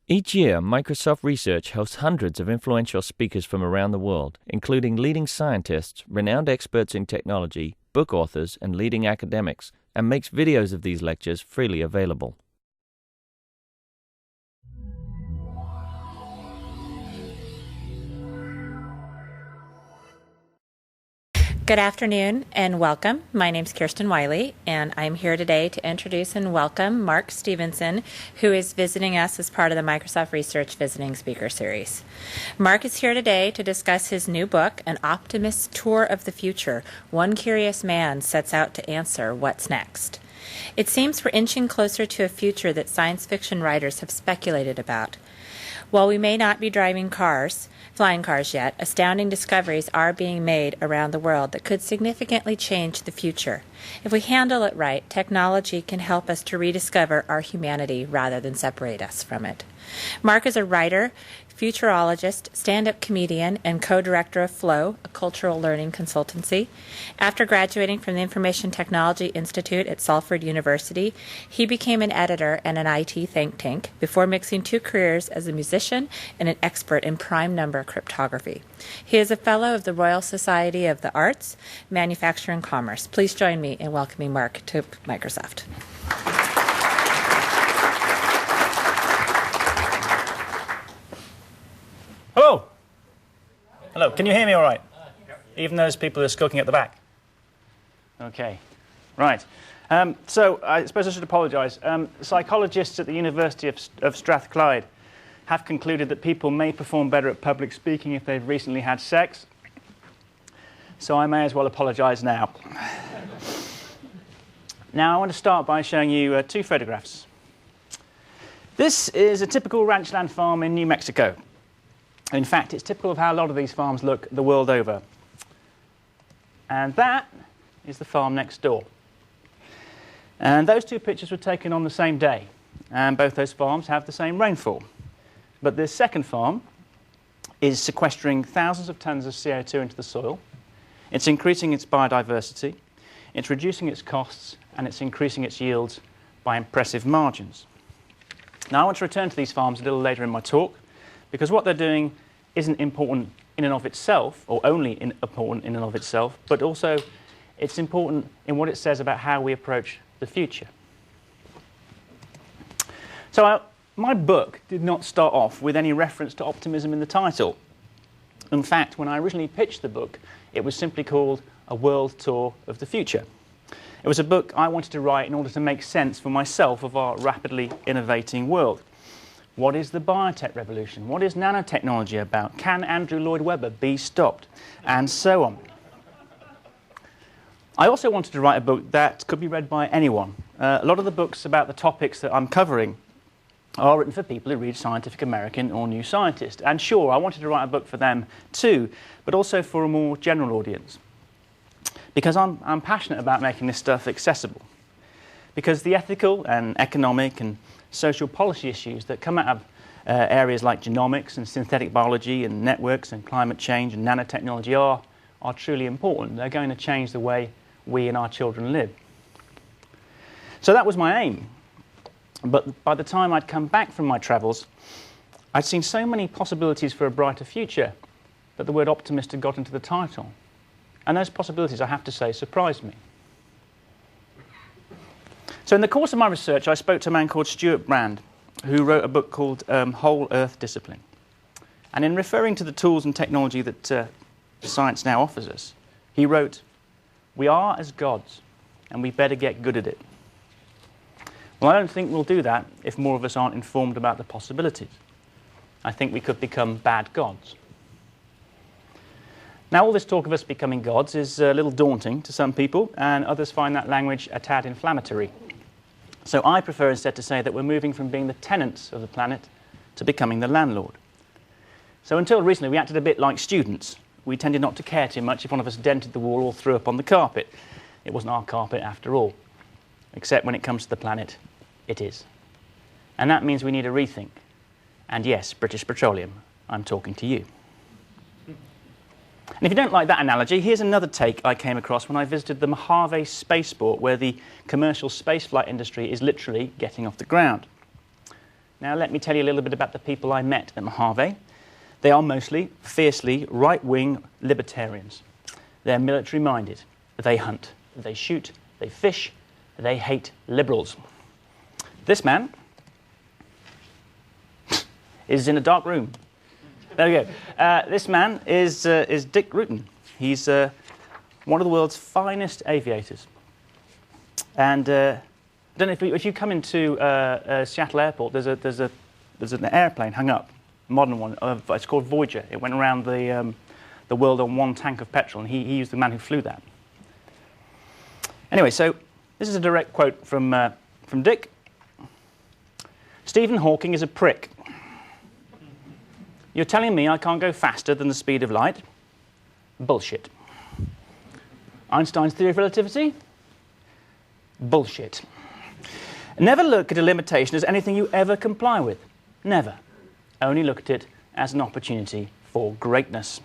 Each year, Microsoft Research hosts hundreds of influential speakers from around the world, including leading scientists, renowned experts in technology, book authors, and leading academics, and makes videos of these lectures freely available. Good afternoon and welcome. My name is Kirsten Wiley, and I'm here today to introduce and welcome Mark Stevenson, who is visiting us as part of the Microsoft Research Visiting Speaker Series. Mark is here today to discuss his new book, An Optimist's Tour of the Future. One curious man sets out to answer what's next. It seems we're inching closer to a future that science fiction writers have speculated about. While we may not be driving flying cars yet, astounding discoveries are being made around the world that could significantly change the future. If we handle it right, technology can help us to rediscover our humanity rather than separate us from it. Mark is a writer, futurologist, stand-up comedian, and co-director of Flow, a cultural learning consultancy. After graduating from the Information Technology Institute at Salford University, he became an editor and an IT think tank before mixing two careers as a musician and an expert in prime number cryptography. He is a fellow of the Royal Society of the Arts, Manufacture and Commerce. Please join me in welcoming Mark to Microsoft. Hello. Hello. Can you hear me all right? Even those people who are skulking at the back? Okay. Right. So I suppose I should apologise. Psychologists at the University of Strathclyde have concluded that people may perform better at public speaking if they've recently had sex. So I may as well apologise now. Now I want to start by showing you two photographs. This is a typical ranchland farm in New Mexico. In fact, it's typical of how a lot of these farms look the world over. And that is the farm next door. And those two pictures were taken on the same day. And both those farms have the same rainfall. But this second farm is sequestering thousands of tons of CO2 into the soil. It's increasing its biodiversity. It's reducing its costs. And it's increasing its yields by impressive margins. Now, I want to return to these farms a little later in my talk, because what they're doing isn't important in and of itself, or only important in and of itself, but also it's important in what it says about how we approach the future. So my book did not start off with any reference to optimism in the title. In fact, when I originally pitched the book, it was simply called A World Tour of the Future. It was a book I wanted to write in order to make sense for myself of our rapidly innovating world. What is the biotech revolution? What is nanotechnology about? Can Andrew Lloyd Webber be stopped? And so on. I also wanted to write a book that could be read by anyone. A lot of the books about the topics that I'm covering are written for people who read Scientific American or New Scientist. And sure, I wanted to write a book for them too, but also for a more general audience. Because I'm passionate about making this stuff accessible. Because the ethical and economic and social policy issues that come out of areas like genomics and synthetic biology and networks and climate change and nanotechnology are truly important. They're going to change the way we and our children live. So that was my aim. But by the time I'd come back from my travels, I'd seen so many possibilities for a brighter future that the word optimist had got into the title. And those possibilities, I have to say, surprised me. So in the course of my research, I spoke to a man called Stuart Brand, who wrote a book called Whole Earth Discipline. And in referring to the tools and technology that science now offers us, he wrote, "We are as gods, and we better get good at it." Well, I don't think we'll do that if more of us aren't informed about the possibilities. I think we could become bad gods. Now, all this talk of us becoming gods is a little daunting to some people, and others find that language a tad inflammatory. So I prefer instead to say that we're moving from being the tenants of the planet to becoming the landlord. So until recently, we acted a bit like students. We tended not to care too much if one of us dented the wall or threw up on the carpet. It wasn't our carpet after all. Except when it comes to the planet, it is. And that means we need a rethink. And yes, British Petroleum, I'm talking to you. And if you don't like that analogy, here's another take I came across when I visited the Mojave spaceport, where the commercial spaceflight industry is literally getting off the ground. Now let me tell you a little bit about the people I met at Mojave. They are mostly fiercely right-wing libertarians. They're military-minded. They hunt, they shoot, they fish, they hate liberals. This man is in a dark room. There we go. This man is Dick Rutan. He's one of the world's finest aviators. And I don't know if you come into Seattle Airport, there's an airplane hung up, a modern one. It's called Voyager. It went around the world on one tank of petrol, and he was the man who flew that. Anyway, so this is a direct quote from Dick. Stephen Hawking is a prick. You're telling me I can't go faster than the speed of light? Bullshit. Einstein's theory of relativity? Bullshit. Never look at a limitation as anything you ever comply with. Never. Only look at it as an opportunity for greatness.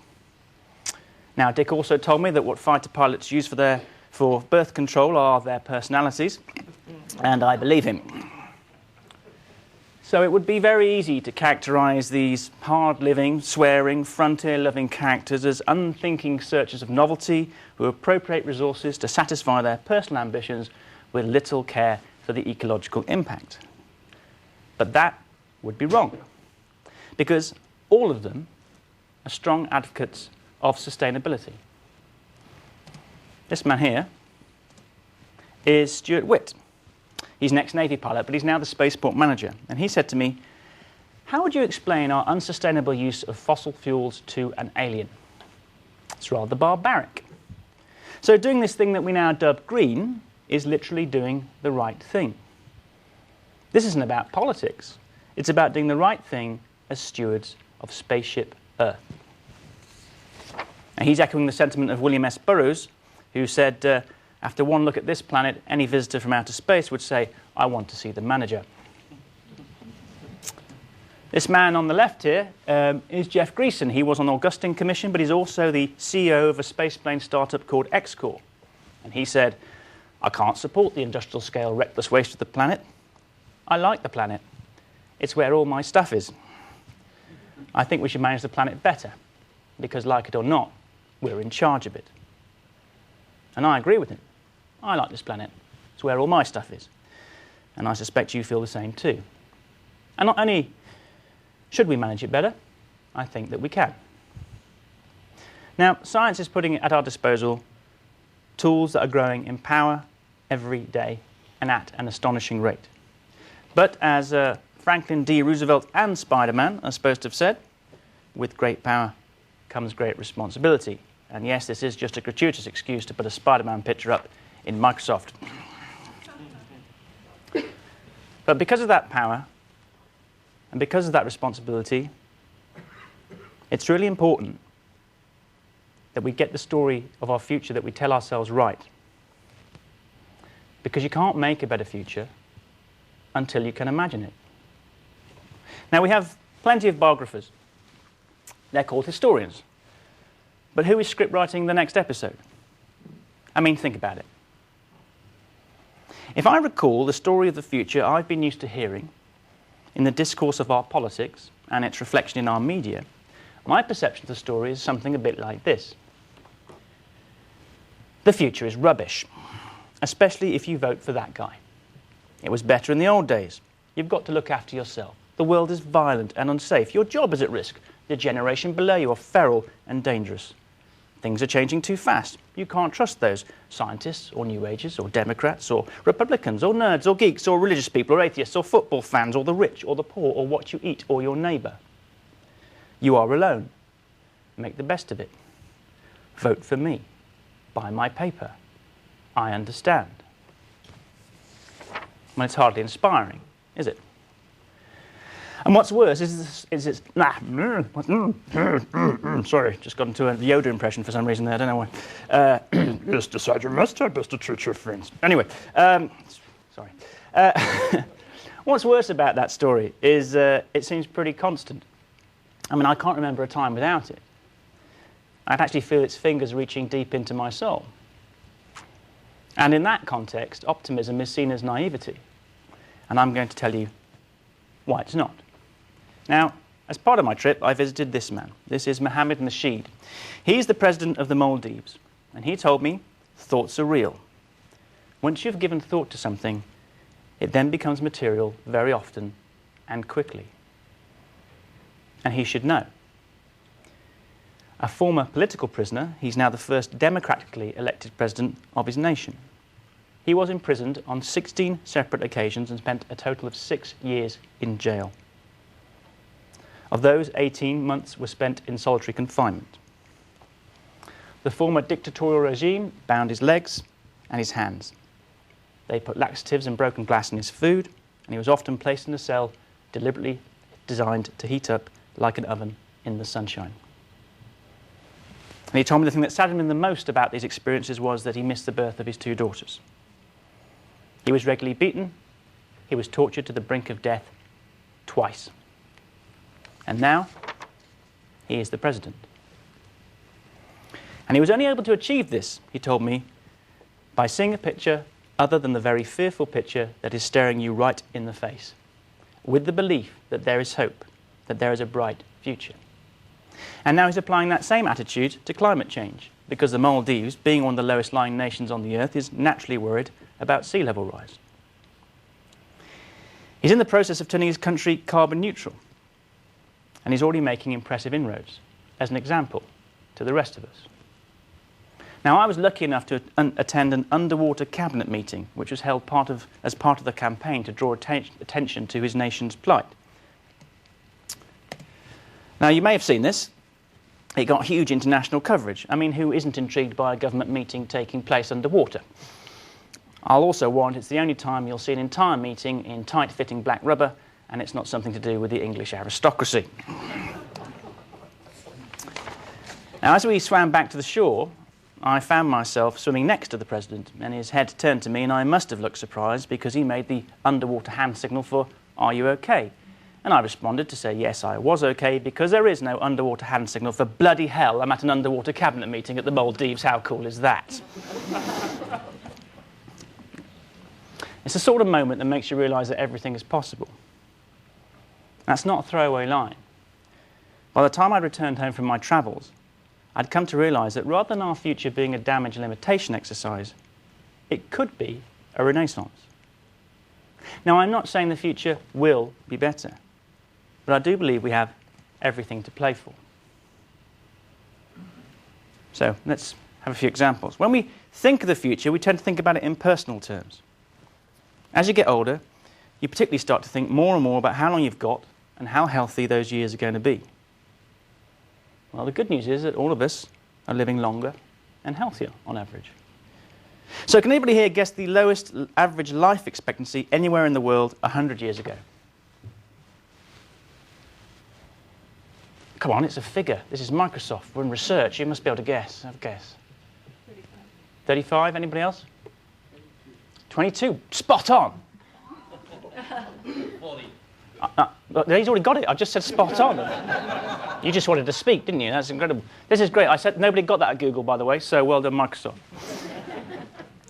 Now, Dick also told me that what fighter pilots use for birth control are their personalities, and I believe him. So it would be very easy to characterize these hard-living, swearing, frontier-loving characters as unthinking searchers of novelty who appropriate resources to satisfy their personal ambitions with little care for the ecological impact. But that would be wrong, because all of them are strong advocates of sustainability. This man here is Stuart Witt. He's an ex-Navy pilot, but he's now the spaceport manager. And he said to me, how would you explain our unsustainable use of fossil fuels to an alien? It's rather barbaric. So doing this thing that we now dub green is literally doing the right thing. This isn't about politics. It's about doing the right thing as stewards of spaceship Earth. And he's echoing the sentiment of William S. Burroughs, who said, after one look at this planet, any visitor from outer space would say, I want to see the manager. This man on the left here is Jeff Greeson. He was on the Augustine Commission, but he's also the CEO of a spaceplane startup called XÇó. And he said, I can't support the industrial scale reckless waste of the planet. I like the planet. It's where all my stuff is. I think we should manage the planet better, because like it or not, we're in charge of it. And I agree with him. I like this planet. It's where all my stuff is. And I suspect you feel the same too. And not only should we manage it better, I think that we can. Now, science is putting at our disposal tools that are growing in power every day and at an astonishing rate. But as Franklin D. Roosevelt and Spider-Man are supposed to have said, with great power comes great responsibility. And yes, this is just a gratuitous excuse to put a Spider-Man picture up in Microsoft. But because of that power, and because of that responsibility, it's really important that we get the story of our future that we tell ourselves right. Because you can't make a better future until you can imagine it. Now, we have plenty of biographers. They're called historians. But who is script writing the next episode? I mean, think about it. If I recall the story of the future I've been used to hearing in the discourse of our politics and its reflection in our media, my perception of the story is something a bit like this. The future is rubbish, especially if you vote for that guy. It was better in the old days. You've got to look after yourself. The world is violent and unsafe. Your job is at risk. The generation below you are feral and dangerous. Things are changing too fast. You can't trust those scientists or New Agers or Democrats or Republicans or nerds or geeks or religious people or atheists or football fans or the rich or the poor or what you eat or your neighbour. You are alone. Make the best of it. Vote for me. Buy my paper. I understand. Well, it's hardly inspiring, is it? And what's worse is it's sorry, just got into a Yoda impression for some reason there, I don't know why. Just decide you must have best to treat your friends. Anyway, sorry. What's worse about that story is it seems pretty constant. I mean, I can't remember a time without it. I'd actually feel its fingers reaching deep into my soul. And in that context, optimism is seen as naivety. And I'm going to tell you why it's not. Now, as part of my trip, I visited this man. This is Mohamed Nasheed. He's the president of the Maldives, and he told me thoughts are real. Once you've given thought to something, it then becomes material very often and quickly. And he should know. A former political prisoner, he's now the first democratically elected president of his nation. He was imprisoned on 16 separate occasions and spent a total of 6 years in jail. Of those, 18 months were spent in solitary confinement. The former dictatorial regime bound his legs and his hands. They put laxatives and broken glass in his food, and he was often placed in a cell deliberately designed to heat up like an oven in the sunshine. And he told me the thing that saddened him the most about these experiences was that he missed the birth of his 2 daughters. He was regularly beaten. He was tortured to the brink of death twice. And now, he is the president. And he was only able to achieve this, he told me, by seeing a picture other than the very fearful picture that is staring you right in the face, with the belief that there is hope, that there is a bright future. And now he's applying that same attitude to climate change, because the Maldives, being one of the lowest lying nations on the earth, is naturally worried about sea level rise. He's in the process of turning his country carbon neutral, and he's already making impressive inroads, as an example to the rest of us. Now, I was lucky enough to attend an underwater cabinet meeting, which was held as part of the campaign to draw attention to his nation's plight. Now, you may have seen this. It got huge international coverage. I mean, who isn't intrigued by a government meeting taking place underwater? I'll also warrant it's the only time you'll see an entire meeting in tight-fitting black rubber, and it's not something to do with the English aristocracy. Now, as we swam back to the shore, I found myself swimming next to the president, and his head turned to me, and I must have looked surprised because he made the underwater hand signal for, "Are you okay?" And I responded to say, yes, I was okay, because there is no underwater hand signal for bloody hell. I'm at an underwater cabinet meeting at the Maldives. How cool is that? It's the sort of moment that makes you realise that everything is possible. That's not a throwaway line. By the time I'd returned home from my travels, I'd come to realise that rather than our future being a damage limitation exercise, it could be a renaissance. Now, I'm not saying the future will be better, but I do believe we have everything to play for. So let's have a few examples. When we think of the future, we tend to think about it in personal terms. As you get older, you particularly start to think more and more about how long you've got and how healthy those years are going to be. Well, the good news is that all of us are living longer and healthier on average. So can anybody here guess the lowest average life expectancy anywhere in the world 100 years ago? Come on, it's a figure. This is Microsoft. We're in research. You must be able to guess. Have a guess. 35. Anybody else? 22. Spot on. 40. He's already got it. I just said spot on. You just wanted to speak, didn't you? That's incredible. This is great. I said nobody got that at Google, by the way, so well done, Microsoft.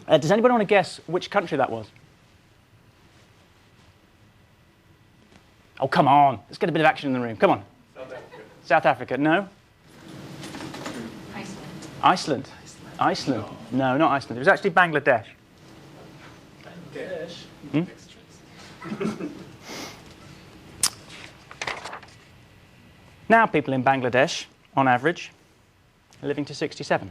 Does anybody want to guess which country that was? Oh, come on. Let's get a bit of action in the room. Come on. South Africa. South Africa. No? Iceland. Iceland. No, not Iceland. It was actually Bangladesh. Bangladesh. Hmm? Now people in Bangladesh, on average, are living to 67.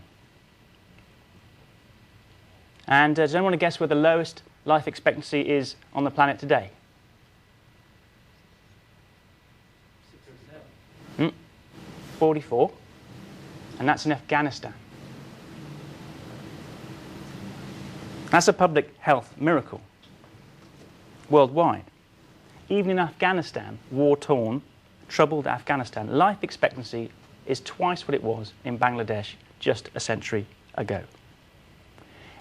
And does anyone want to guess where the lowest life expectancy is on the planet today? 44. And that's in Afghanistan. That's a public health miracle worldwide. Even in Afghanistan, war-torn, troubled Afghanistan, life expectancy is twice what it was in Bangladesh just a century ago.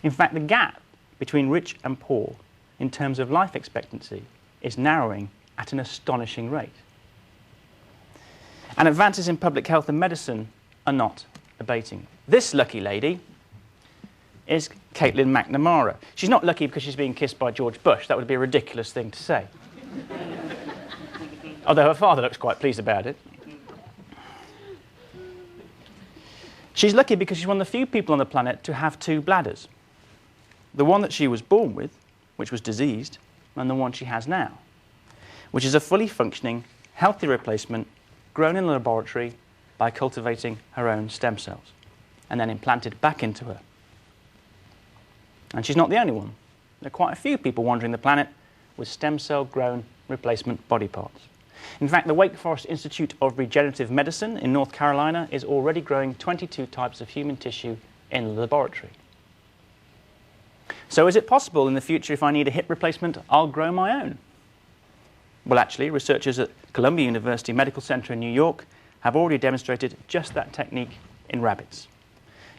In fact, the gap between rich and poor in terms of life expectancy is narrowing at an astonishing rate. And advances in public health and medicine are not abating. This lucky lady is Caitlin McNamara. She's not lucky because she's being kissed by George Bush. That would be a ridiculous thing to say. although her father looks quite pleased about it. She's lucky because she's one of the few people on the planet to have two bladders. The one that she was born with, which was diseased, and the one she has now, which is a fully functioning, healthy replacement grown in the laboratory by cultivating her own stem cells and then implanted back into her. And she's not the only one. There are quite a few people wandering the planet with stem cell grown replacement body parts. In fact, the Wake Forest Institute of Regenerative Medicine in North Carolina is already growing 22 types of human tissue in the laboratory. So is it possible in the future, if I need a hip replacement, I'll grow my own? Well, actually, researchers at Columbia University Medical Center in New York have already demonstrated just that technique in rabbits,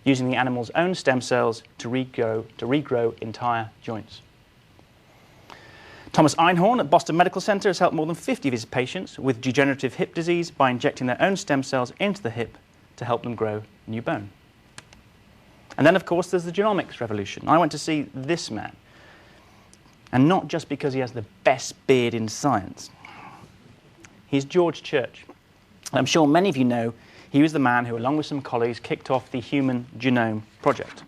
using the animal's own stem cells to regrow entire joints. Thomas Einhorn at Boston Medical Center has helped more than 50 of his patients with degenerative hip disease by injecting their own stem cells into the hip to help them grow new bone. And then, of course, there's the Genomics Revolution. I went to see this man, and not just because he has the best beard in science. He's George Church. I'm sure many of you know he was the man who, along with some colleagues, kicked off the Human Genome Project.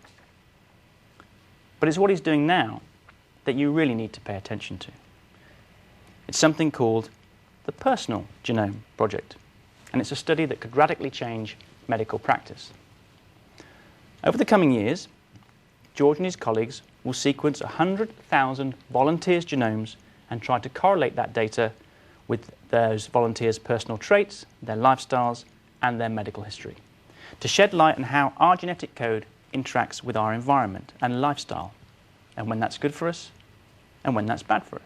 But it's what he's doing now that you really need to pay attention to. It's something called the Personal Genome Project, and it's a study that could radically change medical practice. Over the coming years, George and his colleagues will sequence 100,000 volunteers' genomes and try to correlate that data with those volunteers' personal traits, their lifestyles, and their medical history, to shed light on how our genetic code interacts with our environment and lifestyle, and when that's good for us, and when that's bad for us.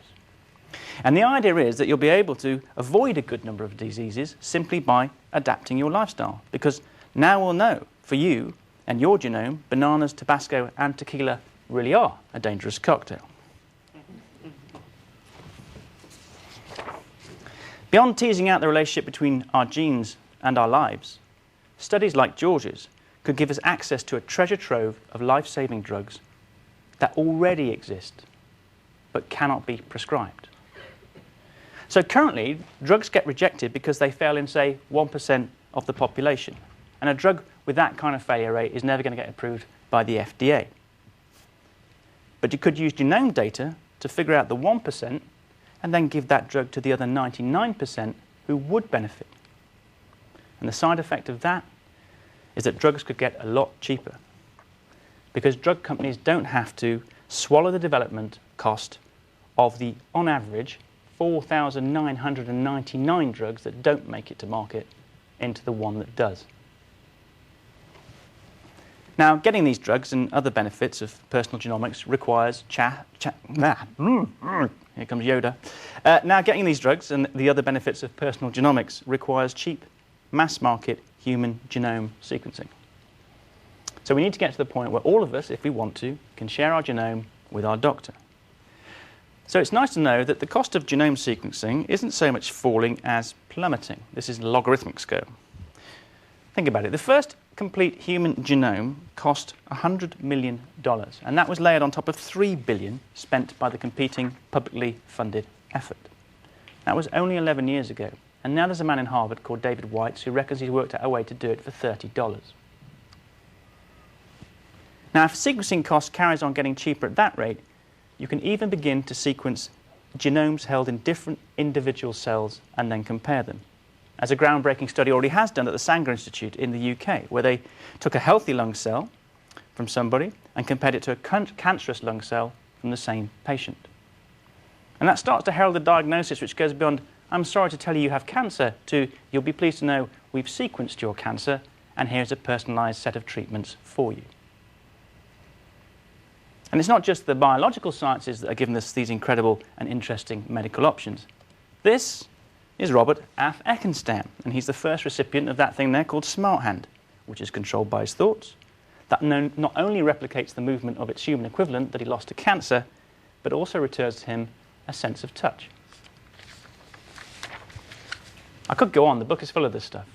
And the idea is that you'll be able to avoid a good number of diseases simply by adapting your lifestyle, because now we'll know, for you and your genome, bananas, Tabasco, and tequila really are a dangerous cocktail. Beyond teasing out the relationship between our genes and our lives, studies like George's could give us access to a treasure trove of life-saving drugs that already exist but cannot be prescribed. So currently, drugs get rejected because they fail in, say, 1% of the population. And a drug with that kind of failure rate is never going to get approved by the FDA. But you could use genome data to figure out the 1% and then give that drug to the other 99% who would benefit. And the side effect of that is that drugs could get a lot cheaper, because drug companies don't have to swallow the development cost of the, on average, 4,999 drugs that don't make it to market into the one that does. Now, getting these drugs and other benefits of personal genomics requires here comes Yoda. Now, getting these drugs and the other benefits of personal genomics requires cheap, mass-market human genome sequencing. So we need to get to the point where all of us, if we want to, can share our genome with our doctor. So it's nice to know that the cost of genome sequencing isn't so much falling as plummeting. This is a logarithmic scale. Think about it. The first complete human genome cost $100 million, and that was layered on top of $3 billion spent by the competing publicly funded effort. That was only 11 years ago, and now there's a man in Harvard called David Weitz who reckons he's worked out a way to do it for $30. Now, if sequencing cost carries on getting cheaper at that rate, you can even begin to sequence genomes held in different individual cells and then compare them, as a groundbreaking study already has done at the Sanger Institute in the UK, where they took a healthy lung cell from somebody and compared it to a cancerous lung cell from the same patient. And that starts to herald a diagnosis which goes beyond, I'm sorry to tell you you have cancer, to, you'll be pleased to know we've sequenced your cancer and here's a personalised set of treatments for you. And it's not just the biological sciences that are giving us these incredible and interesting medical options. This is Robert Af Ekenstam, and he's the first recipient of that thing there called Smart Hand, which is controlled by his thoughts, that not only replicates the movement of its human equivalent that he lost to cancer, but also returns to him a sense of touch. I could go on, the book is full of this stuff.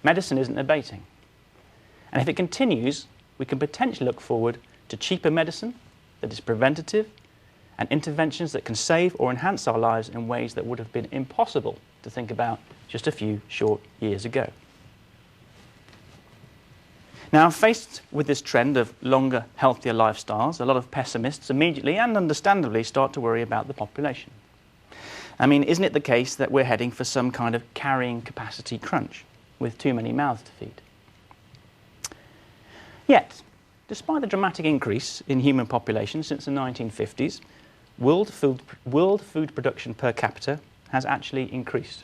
Medicine isn't abating. And if it continues, we can potentially look forward to cheaper medicine that is preventative and interventions that can save or enhance our lives in ways that would have been impossible to think about just a few short years ago. Now, faced with this trend of longer, healthier lifestyles, a lot of pessimists immediately and understandably start to worry about the population. I mean, isn't it the case that we're heading for some kind of carrying capacity crunch with too many mouths to feed? Yet, despite the dramatic increase in human population since the 1950s, world food production per capita has actually increased,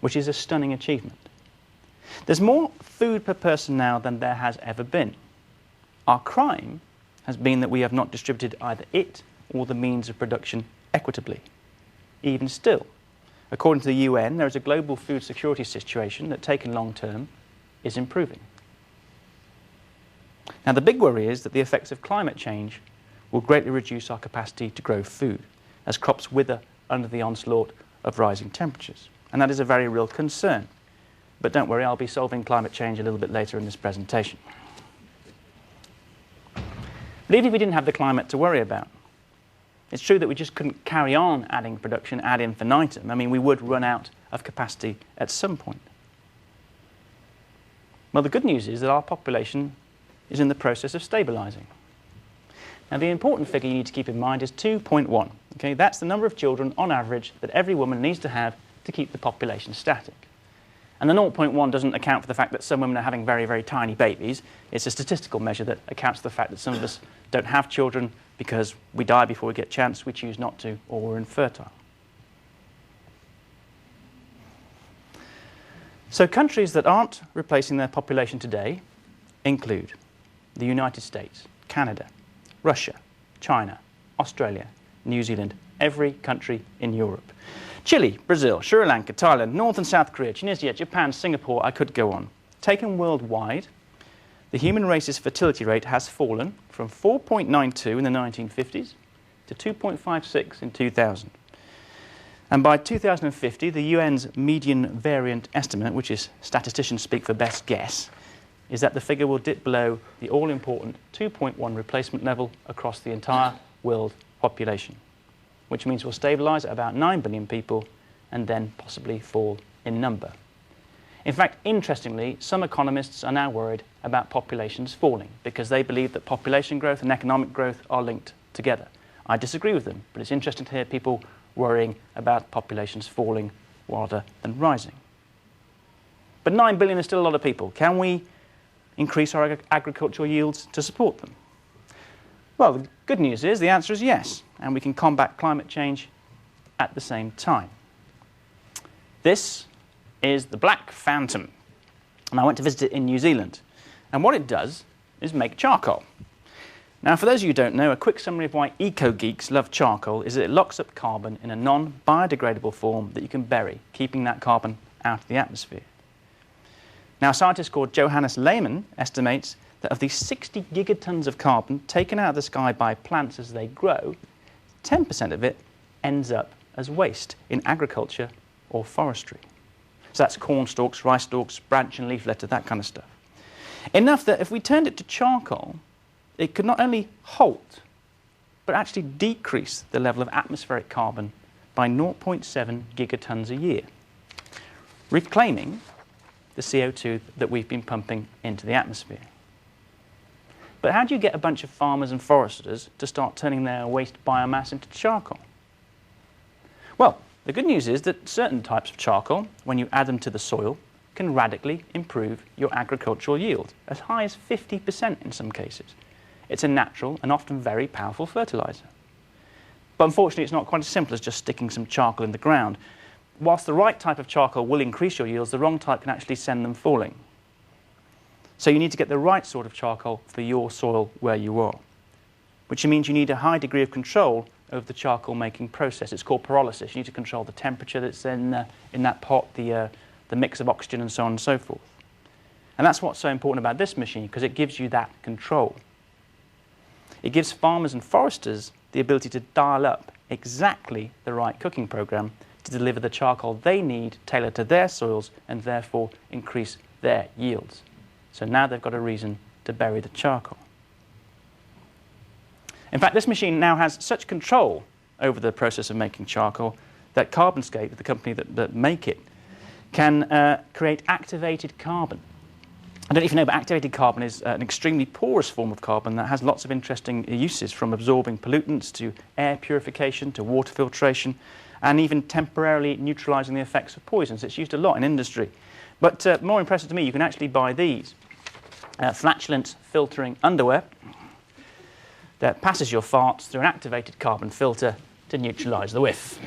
which is a stunning achievement. There's more food per person now than there has ever been. Our crime has been that we have not distributed either it or the means of production equitably. Even still, according to the UN, there is a global food security situation that, taken long term, is improving. Now, the big worry is that the effects of climate change will greatly reduce our capacity to grow food as crops wither under the onslaught of rising temperatures. And that is a very real concern. But don't worry, I'll be solving climate change a little bit later in this presentation. But even if we didn't have the climate to worry about, it's true that we just couldn't carry on adding production ad infinitum. I mean, we would run out of capacity at some point. Well, the good news is that our population is in the process of stabilizing. Now, the important figure you need to keep in mind is 2.1. Okay? That's the number of children, on average, that every woman needs to have to keep the population static. And the 0.1 doesn't account for the fact that some women are having very, very tiny babies. It's a statistical measure that accounts for the fact that some of us don't have children because we die before we get a chance, we choose not to, or we're infertile. So countries that aren't replacing their population today include the United States, Canada, Russia, China, Australia, New Zealand, every country in Europe. Chile, Brazil, Sri Lanka, Thailand, North and South Korea, Tunisia, Japan, Singapore, I could go on. Taken worldwide, the human race's fertility rate has fallen from 4.92 in the 1950s to 2.56 in 2000. And by 2050, the UN's median variant estimate, which is statisticians speak for best guess, is that the figure will dip below the all-important 2.1 replacement level across the entire world population, which means we'll stabilise at about 9 billion people and then possibly fall in number. In fact, interestingly, some economists are now worried about populations falling because they believe that population growth and economic growth are linked together. I disagree with them, but it's interesting to hear people worrying about populations falling rather than rising. But 9 billion is still a lot of people. Can we increase our agricultural yields to support them? Well, the good news is the answer is yes, and we can combat climate change at the same time. This is the Black Phantom, and I went to visit it in New Zealand. And what it does is make charcoal. Now, for those of you who don't know, a quick summary of why eco-geeks love charcoal is that it locks up carbon in a non-biodegradable form that you can bury, keeping that carbon out of the atmosphere. Now, a scientist called Johannes Lehmann estimates that of the 60 gigatons of carbon taken out of the sky by plants as they grow, 10% of it ends up as waste in agriculture or forestry. So that's corn stalks, rice stalks, branch and leaf litter, that kind of stuff. Enough that if we turned it to charcoal, it could not only halt, but actually decrease the level of atmospheric carbon by 0.7 gigatons a year, reclaiming the CO2 that we've been pumping into the atmosphere. But how do you get a bunch of farmers and foresters to start turning their waste biomass into charcoal? Well, the good news is that certain types of charcoal, when you add them to the soil, can radically improve your agricultural yield, as high as 50% in some cases. It's a natural and often very powerful fertilizer. But unfortunately, it's not quite as simple as just sticking some charcoal in the ground. Whilst the right type of charcoal will increase your yields, the wrong type can actually send them falling. So you need to get the right sort of charcoal for your soil where you are, which means you need a high degree of control over the charcoal making process. It's called pyrolysis. You need to control the temperature that's in that pot, the mix of oxygen and so on and so forth. And that's what's so important about this machine, because it gives you that control. It gives farmers and foresters the ability to dial up exactly the right cooking program to deliver the charcoal they need tailored to their soils and therefore increase their yields. So now they've got a reason to bury the charcoal. In fact, this machine now has such control over the process of making charcoal that Carbonscape, the company that make it, can create activated carbon. I don't know if you know, but activated carbon is an extremely porous form of carbon that has lots of interesting uses, from absorbing pollutants to air purification to water filtration, and even temporarily neutralizing the effects of poisons. It's used a lot in industry. But more impressive to me, you can actually buy these flatulence filtering underwear that passes your farts through an activated carbon filter to neutralize the whiff.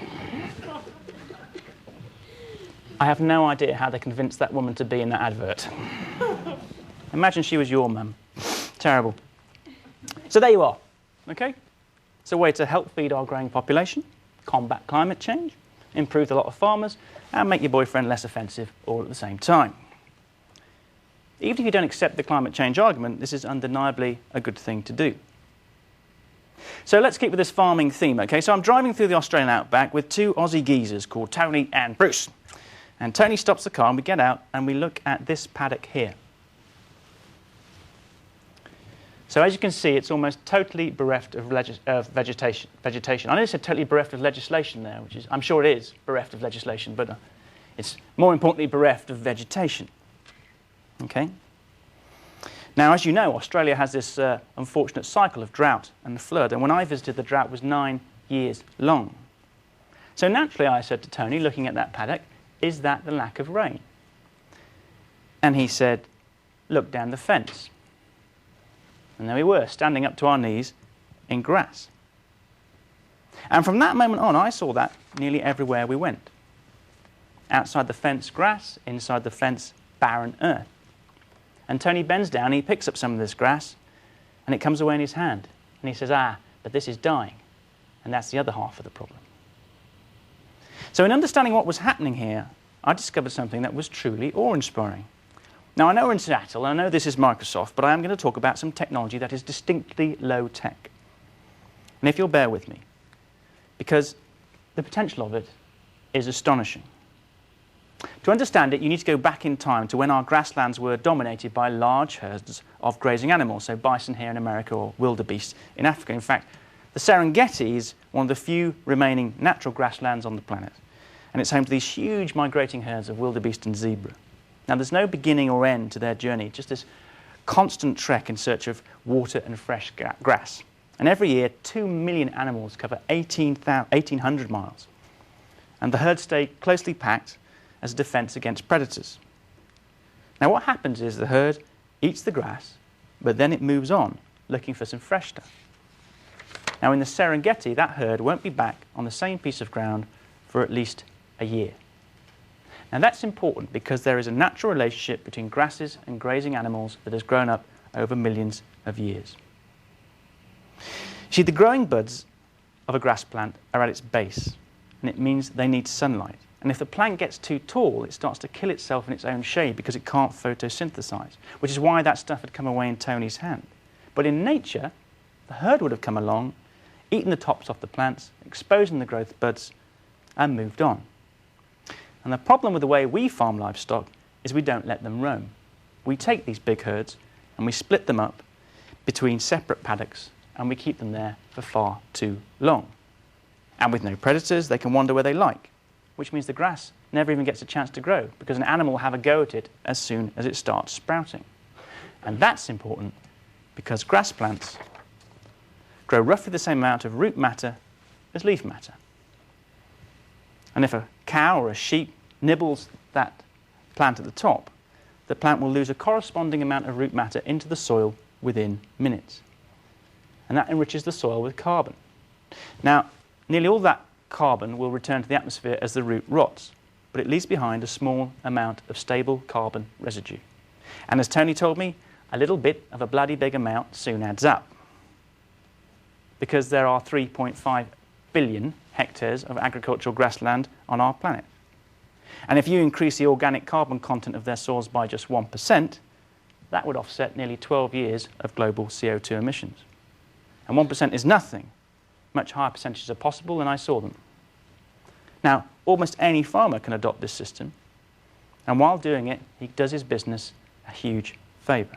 I have no idea how they convinced that woman to be in that advert. Imagine she was your mum. Terrible. So there you are. Okay? It's a way to help feed our growing population, combat climate change, improve the lot of farmers, and make your boyfriend less offensive all at the same time. Even if you don't accept the climate change argument, this is undeniably a good thing to do. So let's keep with this farming theme, okay? So I'm driving through the Australian outback with two Aussie geezers called Tony and Bruce. And Tony stops the car and we get out and we look at this paddock here. So as you can see, it's almost totally bereft of vegetation. I know it said totally bereft of legislation there, which is, I'm sure it is bereft of legislation, but it's more importantly bereft of vegetation. Okay? Now, as you know, Australia has this unfortunate cycle of drought and flood, and when I visited, the drought was 9 years long. So naturally, I said to Tony, looking at that paddock, is that the lack of rain? And he said, look down the fence. And there we were, standing up to our knees in grass. And from that moment on, I saw that nearly everywhere we went. Outside the fence, grass. Inside the fence, barren earth. And Tony bends down, he picks up some of this grass, and it comes away in his hand. And he says, but this is dying. And that's the other half of the problem. So in understanding what was happening here, I discovered something that was truly awe-inspiring. Now, I know we're in Seattle, and I know this is Microsoft, but I am going to talk about some technology that is distinctly low-tech. And if you'll bear with me, because the potential of it is astonishing. To understand it, you need to go back in time to when our grasslands were dominated by large herds of grazing animals, so bison here in America or wildebeest in Africa. In fact, the Serengeti is one of the few remaining natural grasslands on the planet, and it's home to these huge migrating herds of wildebeest and zebra. Now, there's no beginning or end to their journey, just this constant trek in search of water and fresh grass. And every year, 2 million animals cover 1,800 miles. And the herds stay closely packed as a defense against predators. Now, what happens is the herd eats the grass, but then it moves on, looking for some fresh stuff. Now, in the Serengeti, that herd won't be back on the same piece of ground for at least a year. Now, that's important because there is a natural relationship between grasses and grazing animals that has grown up over millions of years. See, the growing buds of a grass plant are at its base, and it means they need sunlight. And if the plant gets too tall, it starts to kill itself in its own shade because it can't photosynthesize, which is why that stuff had come away in Tony's hand. But in nature, the herd would have come along, eaten the tops off the plants, exposing the growth buds, and moved on. And the problem with the way we farm livestock is we don't let them roam. We take these big herds and we split them up between separate paddocks and we keep them there for far too long. And with no predators, they can wander where they like, which means the grass never even gets a chance to grow because an animal will have a go at it as soon as it starts sprouting. And that's important because grass plants grow roughly the same amount of root matter as leaf matter. And if a cow or a sheep nibbles that plant at the top, the plant will lose a corresponding amount of root matter into the soil within minutes. And that enriches the soil with carbon. Now, nearly all that carbon will return to the atmosphere as the root rots, but it leaves behind a small amount of stable carbon residue. And as Tony told me, a little bit of a bloody big amount soon adds up. Because there are 3.5 billion hectares of agricultural grassland on our planet. And if you increase the organic carbon content of their soils by just 1%, that would offset nearly 12 years of global CO2 emissions. And 1% is nothing. Much higher percentages are possible, and I saw them. Now, almost any farmer can adopt this system, and while doing it, he does his business a huge favour.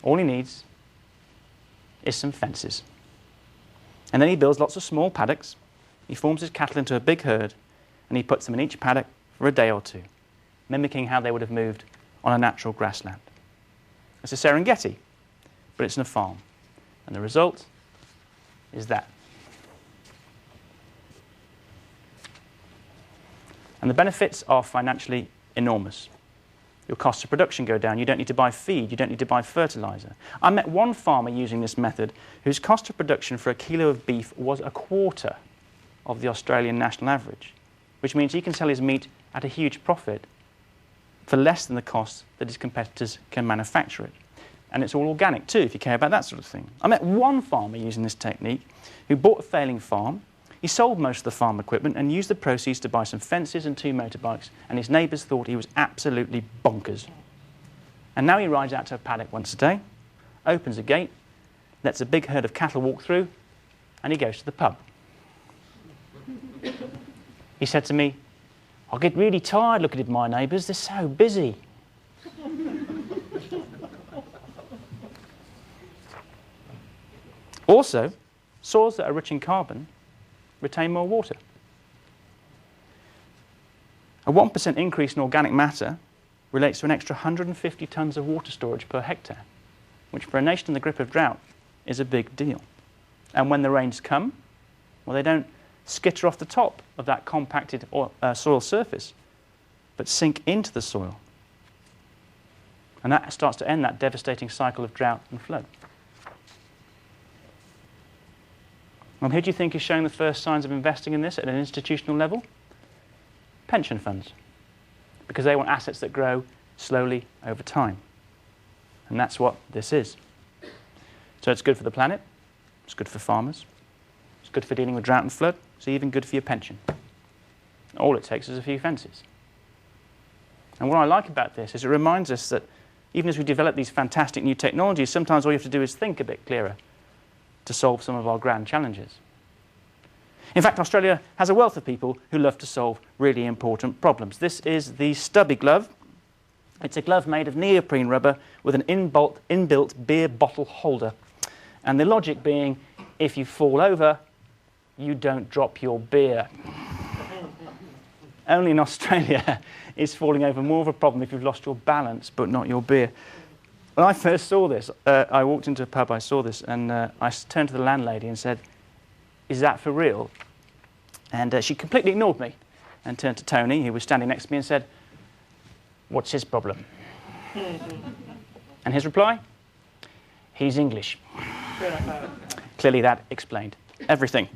All he needs is some fences. And then he builds lots of small paddocks. He forms his cattle into a big herd, and he puts them in each paddock for a day or two, mimicking how they would have moved on a natural grassland. It's a Serengeti, but it's in a farm. And the result is that. And the benefits are financially enormous. Your costs of production go down. You don't need to buy feed. You don't need to buy fertilizer. I met one farmer using this method whose cost of production for a kilo of beef was a quarter of the Australian national average, which means he can sell his meat at a huge profit for less than the cost that his competitors can manufacture it. And it's all organic too, if you care about that sort of thing. I met one farmer using this technique who bought a failing farm. He sold most of the farm equipment and used the proceeds to buy some fences and 2 motorbikes, and his neighbours thought he was absolutely bonkers. And now he rides out to a paddock once a day, opens a gate, lets a big herd of cattle walk through, and he goes to the pub. He said to me, "I get really tired looking at my neighbours, they're so busy." Also, soils that are rich in carbon retain more water. A 1% increase in organic matter relates to an extra 150 tonnes of water storage per hectare, which for a nation in the grip of drought is a big deal. And when the rains come, well, they don't skitter off the top of that compacted soil surface, but sink into the soil. And that starts to end that devastating cycle of drought and flood. And who do you think is showing the first signs of investing in this at an institutional level? Pension funds, because they want assets that grow slowly over time. And that's what this is. So it's good for the planet, it's good for farmers, it's good for dealing with drought and flood, it's even good for your pension. All it takes is a few fences. And what I like about this is it reminds us that even as we develop these fantastic new technologies, sometimes all you have to do is think a bit clearer to solve some of our grand challenges. In fact, Australia has a wealth of people who love to solve really important problems. This is the Stubby Glove. It's a glove made of neoprene rubber with an inbuilt beer bottle holder. And the logic being, if you fall over, you don't drop your beer. Only in Australia is falling over more of a problem if you've lost your balance, but not your beer. When I first saw this, I walked into a pub, I saw this, and I turned to the landlady and said, "Is that for real?" And she completely ignored me and turned to Tony, who was standing next to me, and said, "What's his problem?" And his reply, "He's English." Clearly that explained everything.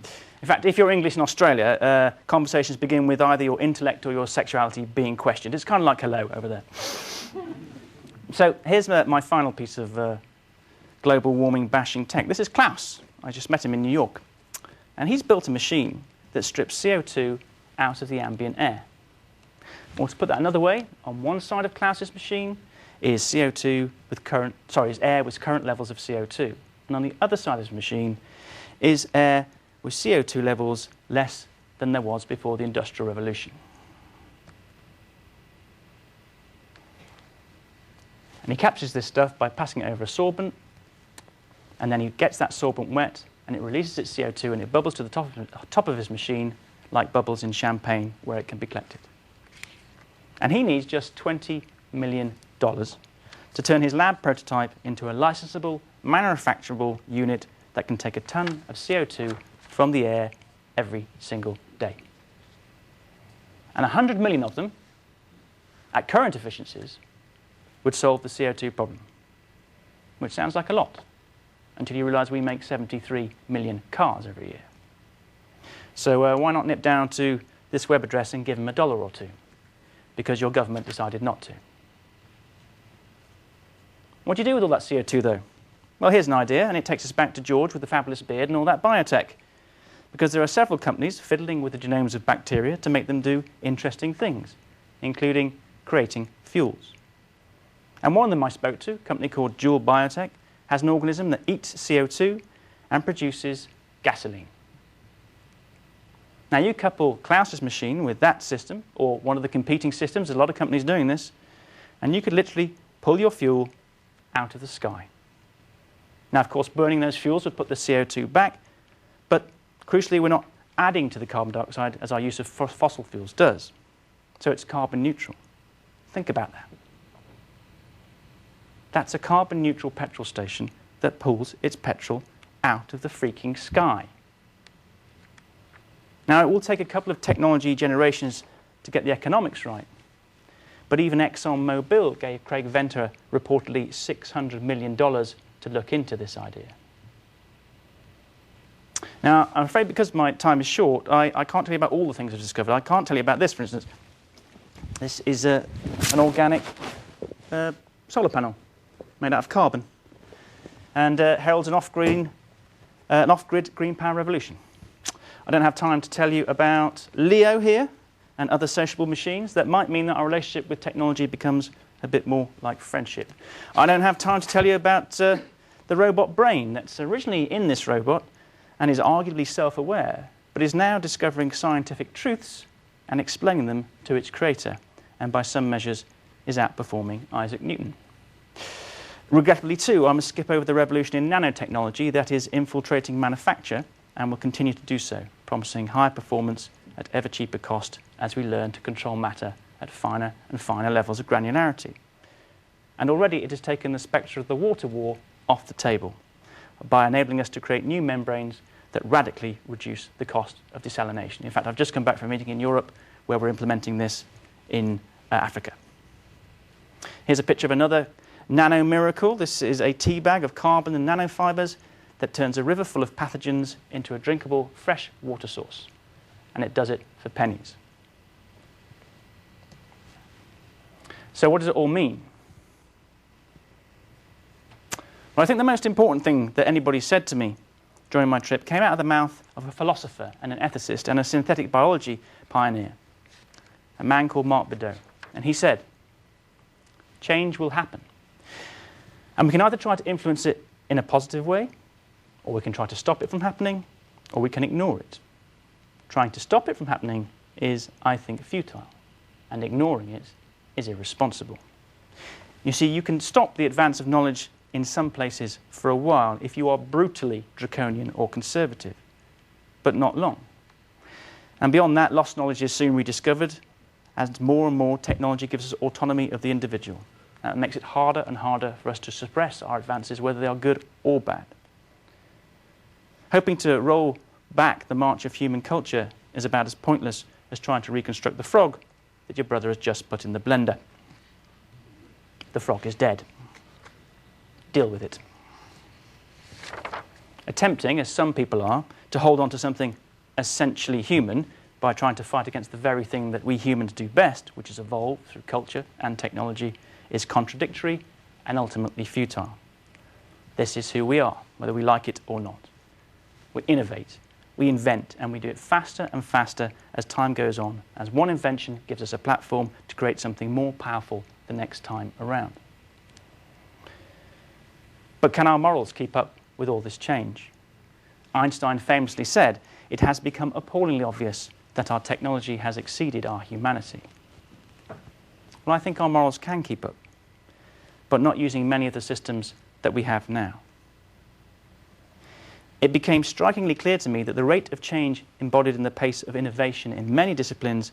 In fact, if you're English in Australia, conversations begin with either your intellect or your sexuality being questioned. It's kind of like hello over there. So here's my final piece of global warming bashing tech. This is Klaus. I just met him in New York. And he's built a machine that strips CO2 out of the ambient air. Or to put that another way, on one side of Klaus's machine is CO2 with is air with current levels of CO2. And on the other side of his machine is air with CO2 levels less than there was before the Industrial Revolution. And he captures this stuff by passing it over a sorbent, and then he gets that sorbent wet, and it releases its CO2, and it bubbles to the top of his machine like bubbles in champagne where it can be collected. And he needs just $20 million to turn his lab prototype into a licensable, manufacturable unit that can take a ton of CO2 from the air every single day. And 100 million of them, at current efficiencies, would solve the CO2 problem, which sounds like a lot, until you realize we make 73 million cars every year. So why not nip down to this web address and give them $1 or $2? Because your government decided not to. What do you do with all that CO2, though? Well, here's an idea, and it takes us back to George with the fabulous beard and all that biotech. Because there are several companies fiddling with the genomes of bacteria to make them do interesting things, including creating fuels. And one of them I spoke to, a company called Dual Biotech, has an organism that eats CO2 and produces gasoline. Now you couple Klaus's machine with that system, or one of the competing systems, there's a lot of companies doing this, and you could literally pull your fuel out of the sky. Now, of course, burning those fuels would put the CO2 back, but crucially, we're not adding to the carbon dioxide as our use of fossil fuels does. So it's carbon neutral. Think about that. That's a carbon neutral petrol station that pulls its petrol out of the freaking sky. Now, it will take a couple of technology generations to get the economics right. But even ExxonMobil gave Craig Venter reportedly $600 million to look into this idea. Now, I'm afraid because my time is short, I can't tell you about all the things I've discovered. I can't tell you about this, for instance. This is an organic solar panel made out of carbon and heralds an off-grid green power revolution. I don't have time to tell you about Leo here and other sociable machines. That might mean that our relationship with technology becomes a bit more like friendship. I don't have time to tell you about the robot brain that's originally in this robot and is arguably self-aware, but is now discovering scientific truths and explaining them to its creator, and by some measures is outperforming Isaac Newton. Regrettably too, I must skip over the revolution in nanotechnology that is infiltrating manufacture and will continue to do so, promising higher performance at ever cheaper cost as we learn to control matter at finer and finer levels of granularity. And already it has taken the spectre of the water war off the table by enabling us to create new membranes that radically reduce the cost of desalination. In fact, I've just come back from a meeting in Europe where we're implementing this in Africa. Here's a picture of another nano miracle. This is a tea bag of carbon and nanofibers that turns a river full of pathogens into a drinkable fresh water source. And it does it for pennies. So what does it all mean? Well, I think the most important thing that anybody said to me during my trip came out of the mouth of a philosopher and an ethicist and a synthetic biology pioneer, a man called Mark Beddoe. And he said, change will happen. And we can either try to influence it in a positive way, or we can try to stop it from happening, or we can ignore it. Trying to stop it from happening is, I think, futile, and ignoring it is irresponsible. You see, you can stop the advance of knowledge in some places for a while if you are brutally draconian or conservative, but not long. And beyond that, lost knowledge is soon rediscovered as more and more technology gives us autonomy of the individual. That makes it harder and harder for us to suppress our advances, whether they are good or bad. Hoping to roll back the march of human culture is about as pointless as trying to reconstruct the frog that your brother has just put in the blender. The frog is dead. Deal with it. Attempting, as some people are, to hold on to something essentially human by trying to fight against the very thing that we humans do best, which is evolve through culture and technology, is contradictory and ultimately futile. This is who we are, whether we like it or not. We innovate, we invent, and we do it faster and faster as time goes on, as one invention gives us a platform to create something more powerful the next time around. But can our morals keep up with all this change? Einstein famously said, "It has become appallingly obvious that our technology has exceeded our humanity." Well, I think our morals can keep up, but not using many of the systems that we have now. It became strikingly clear to me that the rate of change embodied in the pace of innovation in many disciplines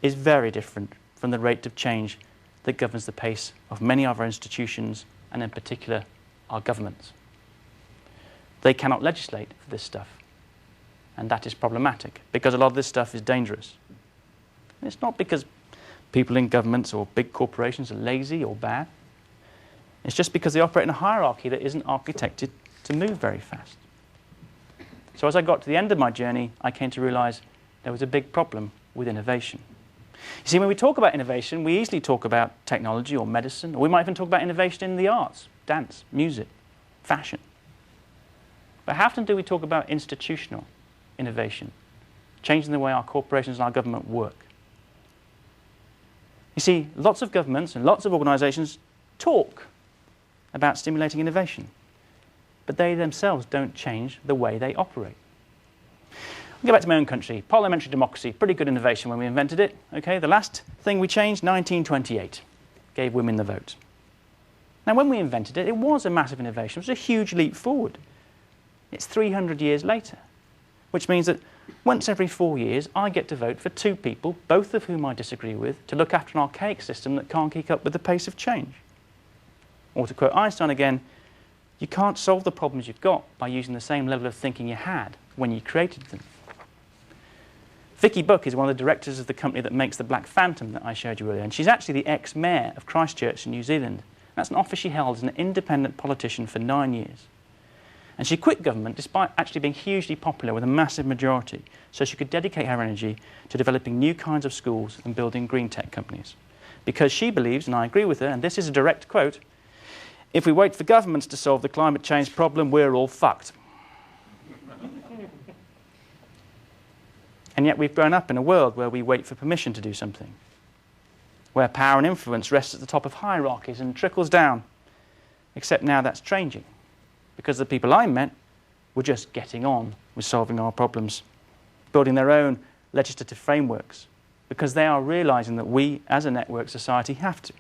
is very different from the rate of change that governs the pace of many of our institutions, and in particular, our governments. They cannot legislate for this stuff, and that is problematic, because a lot of this stuff is dangerous. And it's not because people in governments or big corporations are lazy or bad. It's just because they operate in a hierarchy that isn't architected to move very fast. So as I got to the end of my journey, I came to realize there was a big problem with innovation. You see, when we talk about innovation, we easily talk about technology or medicine, or we might even talk about innovation in the arts, dance, music, fashion. But how often do we talk about institutional innovation, changing the way our corporations and our government work? You see, lots of governments and lots of organizations talk about stimulating innovation, but they themselves don't change the way they operate. I'll go back to my own country. Parliamentary democracy, pretty good innovation when we invented it. Okay, the last thing we changed, 1928, gave women the vote. Now, when we invented it, it was a massive innovation. It was a huge leap forward. It's 300 years later, which means that once every 4 years, I get to vote for 2 people, both of whom I disagree with, to look after an archaic system that can't keep up with the pace of change. Or to quote Einstein again, you can't solve the problems you've got by using the same level of thinking you had when you created them. Vicky Buck is one of the directors of the company that makes the Black Phantom that I showed you earlier, and she's actually the ex-mayor of Christchurch in New Zealand. That's an office she held as an independent politician for 9 years. And she quit government despite actually being hugely popular with a massive majority, so she could dedicate her energy to developing new kinds of schools and building green tech companies. Because she believes, and I agree with her, and this is a direct quote, if we wait for governments to solve the climate change problem, we're all fucked. And yet we've grown up in a world where we wait for permission to do something, where power and influence rests at the top of hierarchies and trickles down. Except now that's changing, because the people I met were just getting on with solving our problems, building their own legislative frameworks, because they are realizing that we, as a network society, have to.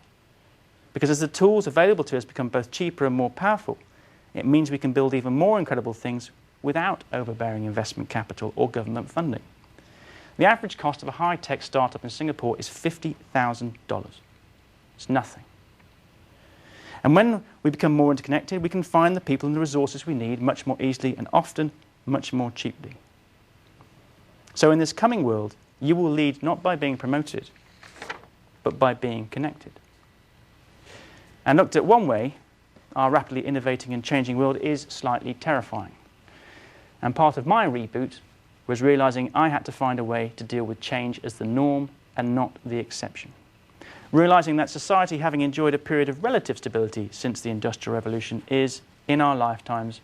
Because as the tools available to us become both cheaper and more powerful, it means we can build even more incredible things without overbearing investment capital or government funding. The average cost of a high-tech startup in Singapore is $50,000. It's nothing. And when we become more interconnected, we can find the people and the resources we need much more easily and often much more cheaply. So in this coming world, you will lead not by being promoted, but by being connected. And looked at one way, our rapidly innovating and changing world is slightly terrifying. And part of my reboot was realizing I had to find a way to deal with change as the norm and not the exception. Realizing that society, having enjoyed a period of relative stability since the Industrial Revolution, is, in our lifetimes,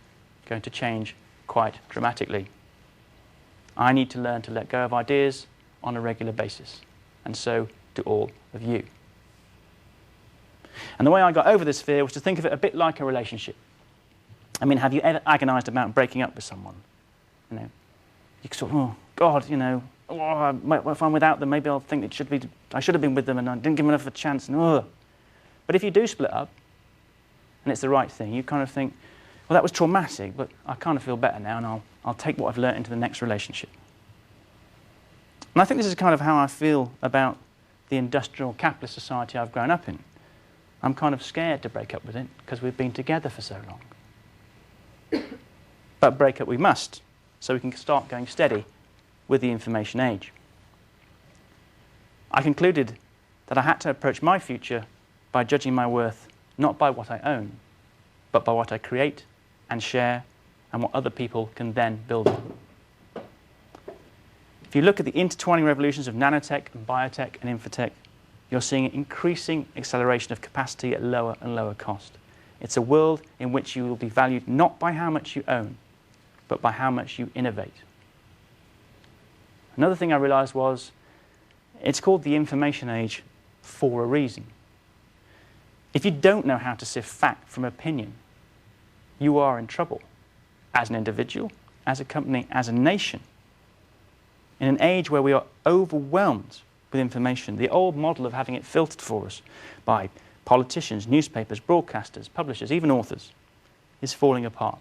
going to change quite dramatically. I need to learn to let go of ideas on a regular basis, and so do all of you. And the way I got over this fear was to think of it a bit like a relationship. I mean, have you ever agonized about breaking up with someone? You know, you sort of, oh, God, you know, oh, if I'm without them, maybe I'll think I should have been with them and I didn't give them enough of a chance. And, oh. But if you do split up, and it's the right thing, you kind of think, well, that was traumatic, but I kind of feel better now, and I'll take what I've learned into the next relationship. And I think this is kind of how I feel about the industrial capitalist society I've grown up in. I'm kind of scared to break up with it because we've been together for so long. But break up we must, so we can start going steady with the information age. I concluded that I had to approach my future by judging my worth not by what I own, but by what I create and share and what other people can then build on. If you look at the intertwining revolutions of nanotech and biotech and infotech, you're seeing an increasing acceleration of capacity at lower and lower cost. It's a world in which you will be valued not by how much you own, but by how much you innovate. Another thing I realized was it's called the information age for a reason. If you don't know how to sift fact from opinion, you are in trouble as an individual, as a company, as a nation. In an age where we are overwhelmed with information, the old model of having it filtered for us by politicians, newspapers, broadcasters, publishers, even authors, is falling apart.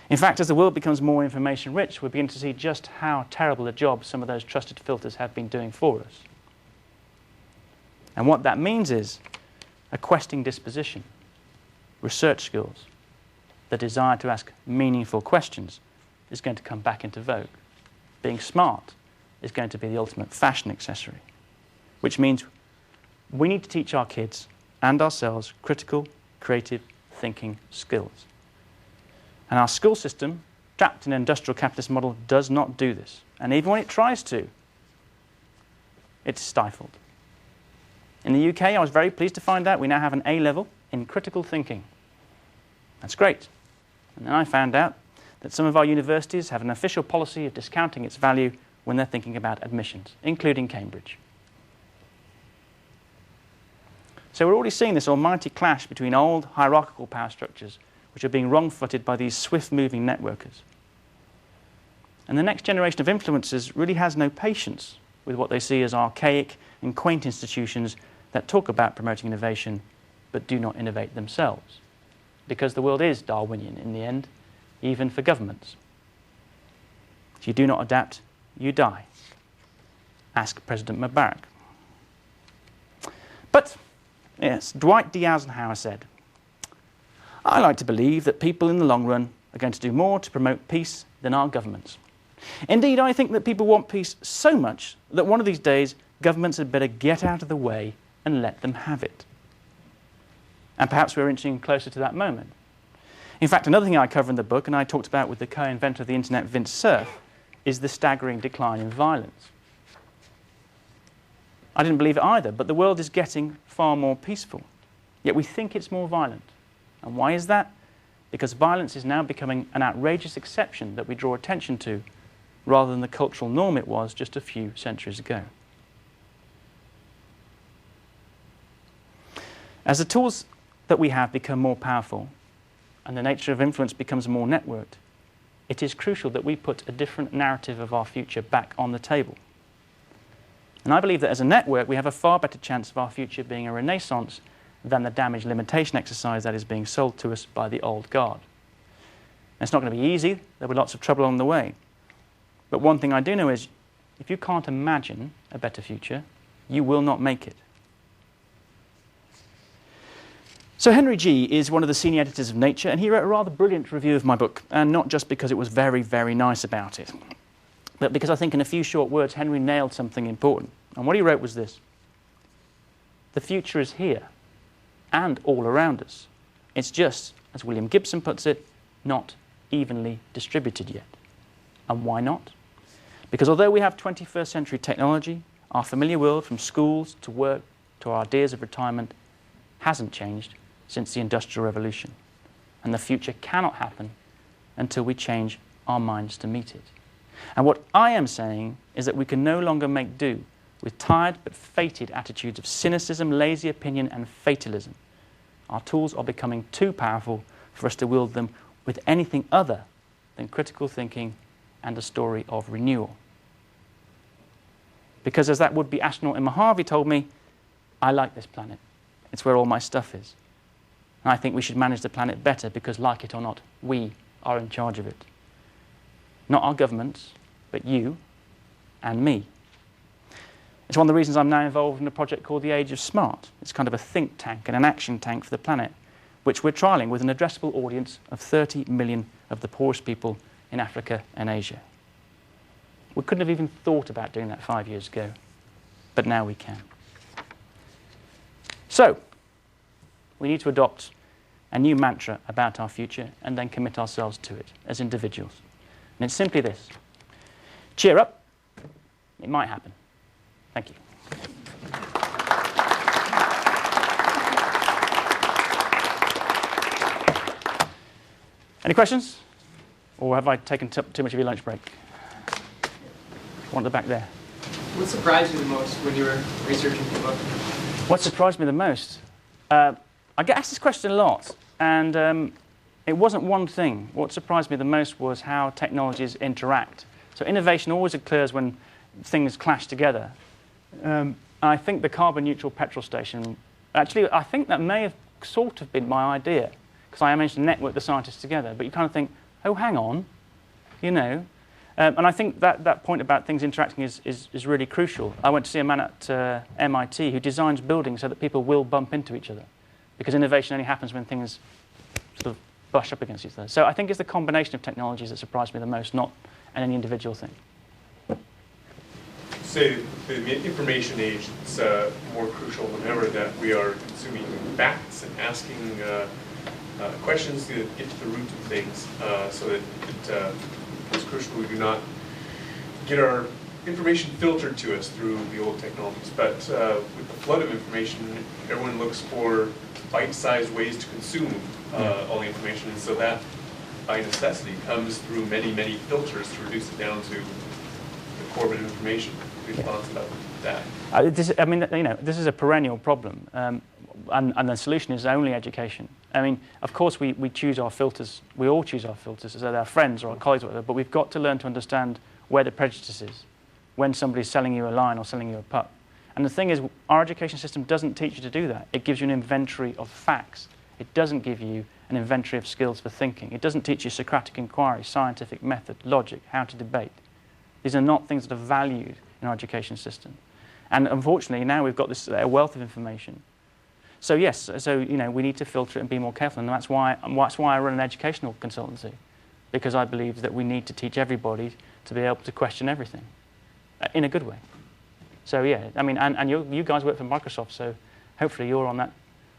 In fact, as the world becomes more information rich, we're beginning to see just how terrible a job some of those trusted filters have been doing for us. And what that means is a questing disposition, research skills, the desire to ask meaningful questions is going to come back into vogue. Being smart is going to be the ultimate fashion accessory, which means we need to teach our kids and ourselves critical, creative thinking skills. And our school system, trapped in an industrial capitalist model, does not do this. And even when it tries to, it's stifled. In the UK, I was very pleased to find out we now have an A-level in critical thinking. That's great. And then I found out that some of our universities have an official policy of discounting its value when they're thinking about admissions, including Cambridge. So we're already seeing this almighty clash between old hierarchical power structures, which are being wrong-footed by these swift-moving networkers. And the next generation of influencers really has no patience with what they see as archaic and quaint institutions that talk about promoting innovation, but do not innovate themselves. Because the world is Darwinian in the end, even for governments. If you do not adapt, you die. Ask President Mubarak. But, yes, Dwight D. Eisenhower said, "I like to believe that people in the long run are going to do more to promote peace than our governments. Indeed, I think that people want peace so much that one of these days governments had better get out of the way and let them have it." And perhaps we're inching closer to that moment. In fact, another thing I cover in the book, and I talked about with the co-inventor of the internet, Vint Cerf, is the staggering decline in violence. I didn't believe it either, but the world is getting far more peaceful. Yet we think it's more violent. And why is that? Because violence is now becoming an outrageous exception that we draw attention to, rather than the cultural norm it was just a few centuries ago. As the tools that we have become more powerful, and the nature of influence becomes more networked, it is crucial that we put a different narrative of our future back on the table. And I believe that as a network, we have a far better chance of our future being a renaissance than the damage limitation exercise that is being sold to us by the old guard. And it's not going to be easy. There'll be lots of trouble along the way. But one thing I do know is, if you can't imagine a better future, you will not make it. So Henry G. is one of the senior editors of Nature, and he wrote a rather brilliant review of my book, and not just because it was very, very nice about it, but because I think in a few short words, Henry nailed something important. And what he wrote was this: "The future is here, and all around us. It's just, as William Gibson puts it, not evenly distributed yet." And why not? Because although we have 21st century technology, our familiar world from schools to work to our ideas of retirement hasn't changed since the Industrial Revolution. And the future cannot happen until we change our minds to meet it. And what I am saying is that we can no longer make do with tired but fated attitudes of cynicism, lazy opinion, and fatalism. Our tools are becoming too powerful for us to wield them with anything other than critical thinking and a story of renewal. Because as that would-be astronaut in Mojave told me, I like this planet. It's where all my stuff is. And I think we should manage the planet better because, like it or not, we are in charge of it. Not our governments, but you and me. It's one of the reasons I'm now involved in a project called the Age of Smart. It's kind of a think tank and an action tank for the planet, which we're trialling with an addressable audience of 30 million of the poorest people in Africa and Asia. We couldn't have even thought about doing that 5 years ago, but now we can. So, we need to adopt a new mantra about our future and then commit ourselves to it as individuals. And it's simply this: cheer up, it might happen. Thank you. Any questions? Or have I taken too much of your lunch break? One at the back there. What surprised you the most when you were researching the book? What surprised me the most? I get asked this question a lot, and it wasn't one thing. What surprised me the most was how technologies interact. So innovation always occurs when things clash together. I think the carbon-neutral petrol station, actually, I think that may have sort of been my idea, because I managed to network the scientists together. But you kind of think, oh, hang on, you know. And I think that point about things interacting is really crucial. I went to see a man at MIT who designs buildings so that people will bump into each other, because innovation only happens when things sort of brush up against each other. So I think it's the combination of technologies that surprised me the most, not any individual thing. So the information age, it's more crucial than ever that we are consuming facts and asking questions to get to the root of things, so that it's crucial we do not get our information filtered to us through the old technologies. But with the flood of information, everyone looks for bite-sized ways to consume all the information, and so that, by necessity, comes through many, many filters to reduce it down to the core bit of information. Your thoughts about that? This is a perennial problem, and the solution is only education. I mean, of course, we choose our filters. We all choose our filters as our friends or our colleagues or whatever, but we've got to learn to understand where the prejudice is when somebody's selling you a line or selling you a pup. And the thing is, our education system doesn't teach you to do that. It gives you an inventory of facts. It doesn't give you an inventory of skills for thinking. It doesn't teach you Socratic inquiry, scientific method, logic, how to debate. These are not things that are valued in our education system. And unfortunately, now we've got this wealth of information. So yes, we need to filter it and be more careful. And that's why I run an educational consultancy, because I believe that we need to teach everybody to be able to question everything in a good way. So yeah, I mean, and you guys work for Microsoft, so hopefully you're on that,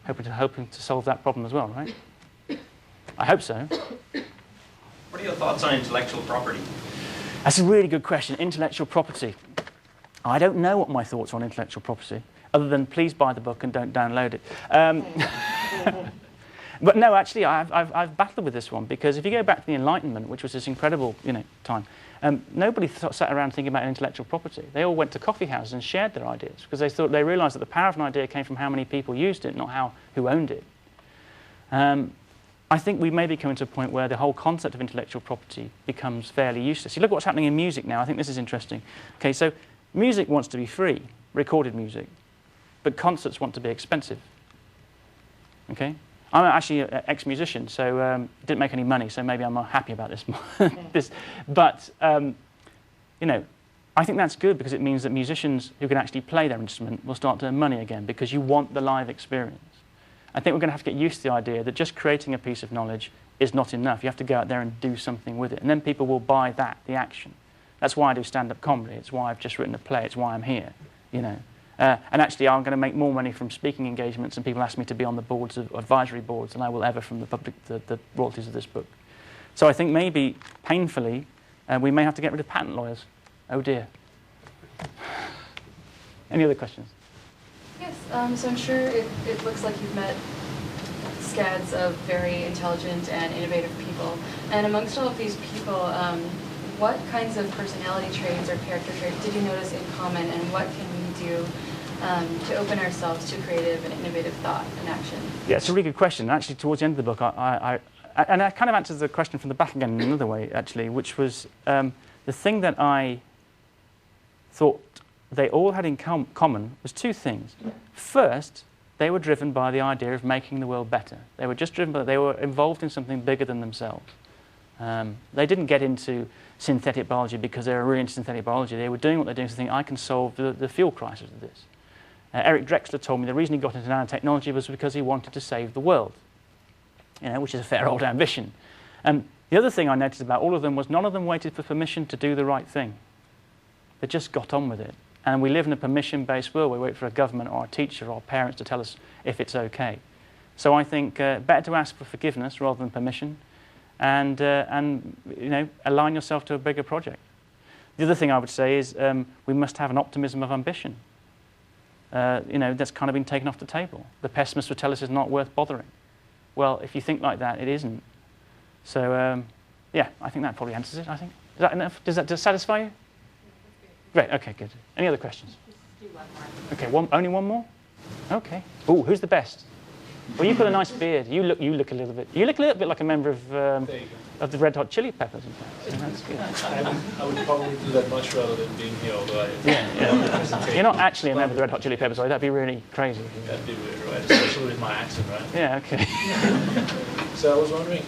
hoping to solve that problem as well, right? I hope so. What are your thoughts on intellectual property? That's a really good question. Intellectual property. I don't know what my thoughts are on intellectual property, other than please buy the book and don't download it. But no, actually, I've battled with this one, because if you go back to the Enlightenment, which was this incredible time, nobody sat around thinking about intellectual property. They all went to coffee houses and shared their ideas, because they realised that the power of an idea came from how many people used it, not who owned it. I think we may be coming to a point where the whole concept of intellectual property becomes fairly useless. You look at what's happening in music now. I think this is interesting. Okay, so music wants to be free, recorded music, but concerts want to be expensive. Okay, I'm actually an ex-musician, so didn't make any money, so maybe I'm not happy about this. But you know, I think that's good, because it means that musicians who can actually play their instrument will start to earn money again, because you want the live experience. I think we're going to have to get used to the idea that just creating a piece of knowledge is not enough. You have to go out there and do something with it, and then people will buy that, the action. That's why I do stand-up comedy. It's why I've just written a play. It's why I'm here, you know. And actually, I'm going to make more money from speaking engagements, and people ask me to be on the boards of advisory boards than I will ever from the royalties of this book. So I think maybe, painfully, we may have to get rid of patent lawyers. Oh dear. Any other questions? Yes, so I'm sure it looks like you've met scads of very intelligent and innovative people. And amongst all of these people, what kinds of personality traits or character traits did you notice in common, and what can we do to open ourselves to creative and innovative thought and action? Yeah, it's a really good question. Actually, towards the end of the book, and I kind of answered the question from the back again in another way, actually, which was the thing that I thought they all had in common was two things. First, they were driven by the idea of making the world better. They were just driven by, they were involved in something bigger than themselves. They didn't get into synthetic biology because they were really into synthetic biology. They were doing what they're doing to think, I can solve the fuel crisis of this. Eric Drexler told me the reason he got into nanotechnology was because he wanted to save the world, you know, which is a fair old ambition. The other thing I noticed about all of them was none of them waited for permission to do the right thing. They just got on with it. And we live in a permission-based world. We wait for a government or a teacher or our parents to tell us if it's okay. So I think better to ask for forgiveness rather than permission, and you know, align yourself to a bigger project. The other thing I would say is we must have an optimism of ambition. You know, that's kind of been taken off the table. The pessimists would tell us it's not worth bothering. Well, if you think like that, it isn't. So yeah, I think that probably answers it. I think. Is that enough? Does that satisfy you? Great, okay, good. Any other questions? Just do one more. Okay, only one more? Okay. Ooh, who's the best? Well, you've got a nice beard. You look a little bit like a member of the Red Hot Chili Peppers, in fact. So that's good. I would probably do that much rather than being here, although You're not actually a member of the Red Hot Chili Peppers, right? That'd be really crazy. That'd be weird, right? Especially with my accent, right? Yeah, okay. So I was wondering,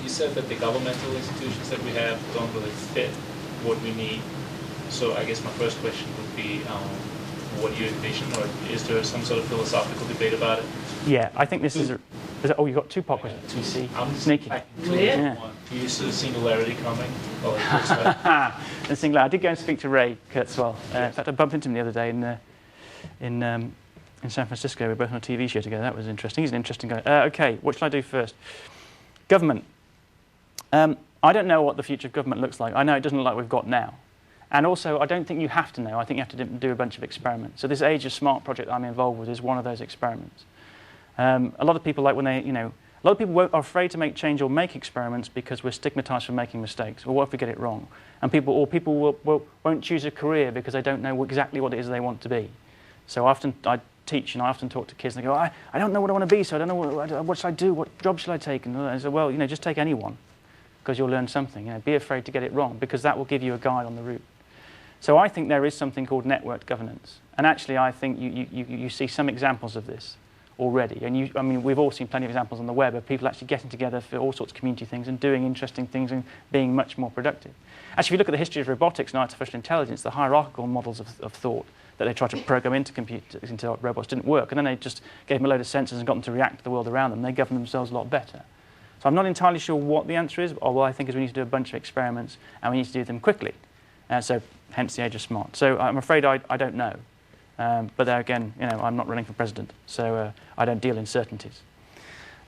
you said that the governmental institutions that we have don't really fit what we need. So I guess my first question would be, what do you envision, or is there some sort of philosophical debate about it? Yeah, I think this is oh, you've got two-part questions. You see, sneaky. Yeah. Do you see the singularity coming? The singularity. I did go and speak to Ray Kurzweil. In fact, I bumped into him the other day in San Francisco. We were both on a TV show together. That was interesting. He's an interesting guy. Okay, what shall I do first? Government. I don't know what the future of government looks like. I know it doesn't look like we've got now. And also, I don't think you have to know. I think you have to do a bunch of experiments. So this Age of Smart project I'm involved with is one of those experiments. A lot of people, like when they, you know, a lot of people are afraid to make change or make experiments because we're stigmatized for making mistakes. Well, what if we get it wrong? And people won't choose a career because they don't know exactly what it is they want to be. So often I teach and I often talk to kids and they go, I don't know what I want to be, so I don't know what should I do, what job should I take? And I say, well, you know, just take any one because you'll learn something. You know, be afraid to get it wrong because that will give you a guide on the route. So I think there is something called networked governance. And actually, I think you see some examples of this already. And I mean, we've all seen plenty of examples on the web of people actually getting together for all sorts of community things and doing interesting things and being much more productive. Actually, if you look at the history of robotics and artificial intelligence, the hierarchical models of thought that they tried to program into computers, into robots, didn't work. And then they just gave them a load of sensors and got them to react to the world around them. They governed themselves a lot better. So I'm not entirely sure what the answer is, or what I think is we need to do a bunch of experiments, and we need to do them quickly. So hence the age of smart. So I'm afraid I don't know. But there again, I'm not running for president, so I don't deal in certainties.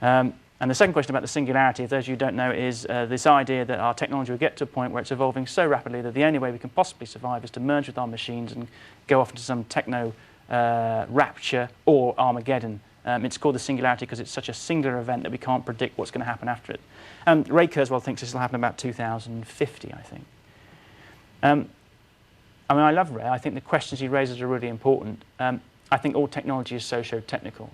And the second question about the singularity, if those of you who don't know, is this idea that our technology will get to a point where it's evolving so rapidly that the only way we can possibly survive is to merge with our machines and go off into some techno rapture or Armageddon. It's called the singularity because it's such a singular event that we can't predict what's going to happen after it. Ray Kurzweil thinks this will happen about 2050, I think. I mean, I love Ray. I think the questions he raises are really important. I think all technology is socio-technical.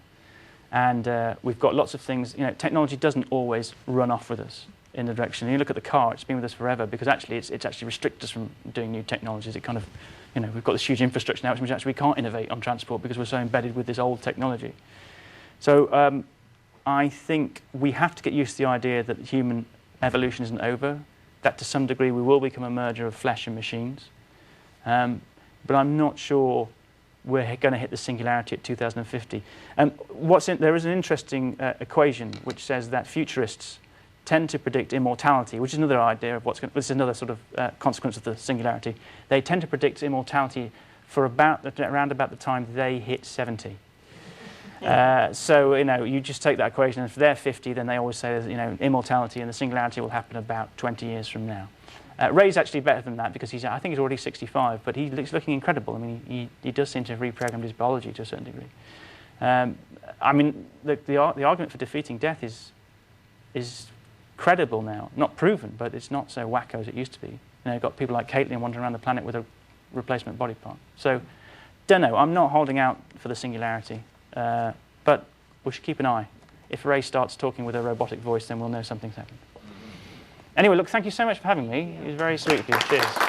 And we've got lots of things. Technology doesn't always run off with us in the direction. And you look at the car, it's been with us forever because actually it's actually restricted us from doing new technologies. It kind of, we've got this huge infrastructure now, which means actually we can't innovate on transport because we're so embedded with this old technology. So I think we have to get used to the idea that human evolution isn't over, that to some degree we will become a merger of flesh and machines. But I'm not sure we're going to hit the singularity at 2050. There is an interesting equation which says that futurists tend to predict immortality, which is another idea of this is another sort of consequence of the singularity. They tend to predict immortality for around about the time they hit 70. So you just take that equation, and if they're 50, then they always say that immortality and the singularity will happen about 20 years from now. Ray's actually better than that because I think he's already 65, but he's looking incredible. I mean, he does seem to have reprogrammed his biology to a certain degree. I mean, the argument for defeating death is credible now, not proven, but it's not so wacko as it used to be. You've got people like Caitlin wandering around the planet with a replacement body part. So, don't know. I'm not holding out for the singularity, but we should keep an eye. If Ray starts talking with a robotic voice, then we'll know something's happened. Anyway, look, thank you so much for having me. It was very sweet of you. Cheers.